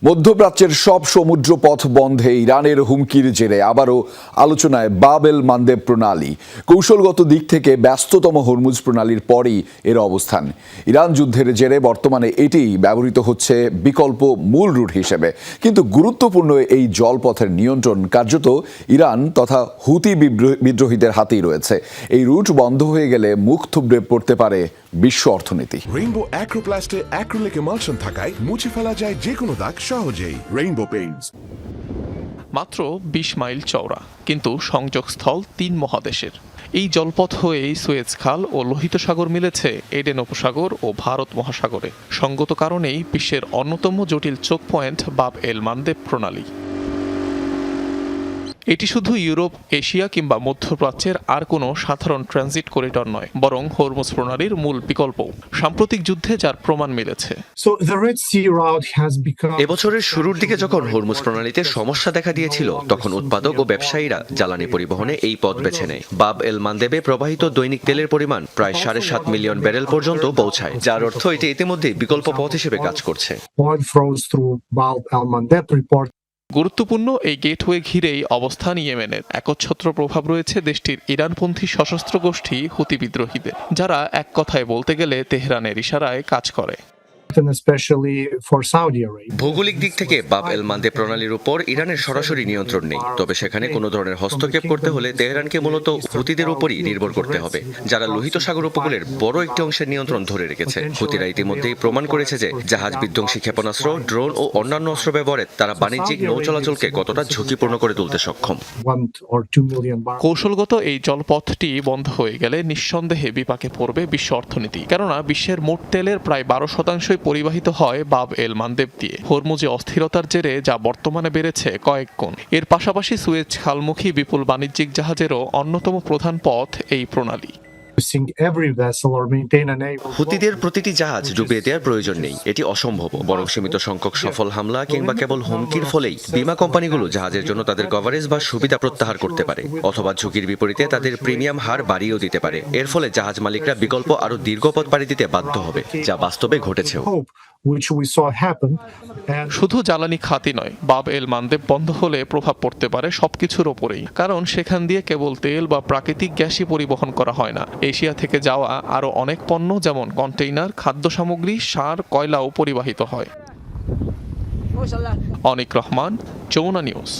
মধ্যপ্রাচ্যের সব সমুদ্র পথ বন্ধে ইরানের হুমকির জেরে আবারও আলোচনায় বাব এল মান্দেব প্রণালী। কৌশলগত দিক থেকে ব্যস্ততম হরমুজ প্রণালীর পরই এর অবস্থান। ইরান যুদ্ধের জেরে বর্তমানে এটিই ব্যবহৃত হচ্ছে বিকল্প মূল রুট হিসেবে। কিন্তু গুরুত্বপূর্ণ এই জলপথের নিয়ন্ত্রণ কার্যত ইরান তথা হুতি বিদ্রোহীদের হাতেই রয়েছে। এই রুট বন্ধ হয়ে গেলে মুখ থুবড়ে পড়তে পারে বিশ্ব অর্থনীতি। রেইনবো অ্যাক্রোপ্লাস্টে অ্যাক্রিলিক এমালশন থাকায় মুছে ফেলা যায় যে কোনো দাগ সহজেই। Rainbow Paints. মাত্র ২০ মাইল চওড়া, কিন্তু সংযোগস্থল ৩ মহাদেশের। এই জলপথ হয়েই সুয়েজ খাল ও লোহিত সাগর মিলেছে এডেন উপসাগর ও ভারত মহাসাগরে। সঙ্গত কারণেই বিশ্বের অন্যতম জটিল চোখ পয়েন্ট বাব এল মান্দেব প্রণালী। এটি শুধু ইউরোপ, এশিয়া কিংবা মধ্যপ্রাচ্যের আর কোনো সাধারণ ট্রানজিট করিডর নয়, বরং হরমুজ প্রণালীর মূল বিকল্প। সাম্প্রতিক যুদ্ধে যার প্রমাণ মিলেছে। এবছরের শুরুর দিকে যখন হরমুজ প্রণালীতে সমস্যা দেখা দিয়েছিল, তখন উৎপাদক ও ব্যবসায়ীরা জ্বালানি পরিবহনে এই পথ বেছে নেয়। বাব এল মান্দেবে প্রবাহিত দৈনিক তেলের পরিমাণ প্রায় ৭.৫ মিলিয়ন ব্যারেল পর্যন্ত পৌঁছায়, যার অর্থ এটি ইতিমধ্যে বিকল্প পথ হিসেবে কাজ করছে। গুরুত্বপূর্ণ এই গেটওয়ে ঘিরেই অবস্থান ইয়েমেনের। একচ্ছত্র প্রভাব রয়েছে দেশটির ইরানপন্থী সশস্ত্র গোষ্ঠী হুতি বিদ্রোহীদের, যারা এক কথায় বলতে গেলে তেহরানের ইশারায় কাজ করে। ভৌগোলিক দিক থেকে বাব এল মান্দেব প্রণালীর উপর ইরানের সরাসরি নিয়ন্ত্রণ নেই, তবে সেখানে কোনো ধরনের হস্তক্ষেপ করতে হলে তেহরানকে মূলত হুতিদের উপরই নির্ভর করতে হবে, যারা লোহিত সাগর উপকূলের বড় একটি অংশের নিয়ন্ত্রণ ধরে রেখেছে। হুতিরা ইতিমধ্যেই প্রমাণ করেছে যে জাহাজ বিধ্বংসী ক্ষেপণাস্ত্র, ড্রোন ও অন্যান্য অস্ত্র ব্যবহারে তারা বাণিজ্যিক নৌ চলাচলকে কতটা ঝুঁকিপূর্ণ করে তুলতে সক্ষম। কৌশলগত এই জলপথটি বন্ধ হয়ে গেলে নিঃসন্দেহে বিপাকে পড়বে বিশ্ব অর্থনীতি, কেননা বিশ্বের মোট তেলের প্রায় ১২% পরিবাহিত হয় বাব এল মান্দেব দিয়ে। হরমুজে অস্থিরতার জেরে যা বর্তমানে বেড়েছে কয়েক গুণ। এর পাশাপাশি সুয়েজ খালমুখী বিপুল বাণিজ্যিক জাহাজেরও অন্যতম প্রধান পথ এই প্রণালী। হুতিদের প্রতিটি জাহাজ ডুবিয়ে দেওয়ার প্রয়োজন নেই, এটি অসম্ভব। বরং সীমিত সংখ্যক সফল হামলা কিংবা কেবল হুমকির ফলেই বিমা কোম্পানিগুলো জাহাজের জন্য তাদের কভারেজ বা সুবিধা প্রত্যাহার করতে পারে, অথবা ঝুঁকির বিপরীতে তাদের প্রিমিয়াম হার বাড়িয়েও দিতে পারে। এর ফলে জাহাজ মালিকরা বিকল্প আরো দীর্ঘ পথ পাড়ি দিতে বাধ্য হবে, যা বাস্তবে ঘটেছেও। শুধু জ্বালানি খাতই নয়, বাব এল মান্দেব বন্ধ হলে প্রভাব পড়তে পারে সবকিছুর ওপরেই, কারণ সেখান দিয়ে কেবল তেল বা প্রাকৃতিক গ্যাসই পরিবহন করা হয় না। এশিয়া থেকে যাওয়া আরো অনেক পণ্য, যেমন কন্টেইনার, খাদ্য সামগ্রী, সার, কয়লাও পরিবাহিত হয়। অনিক রহমান, যমুনা নিউজ।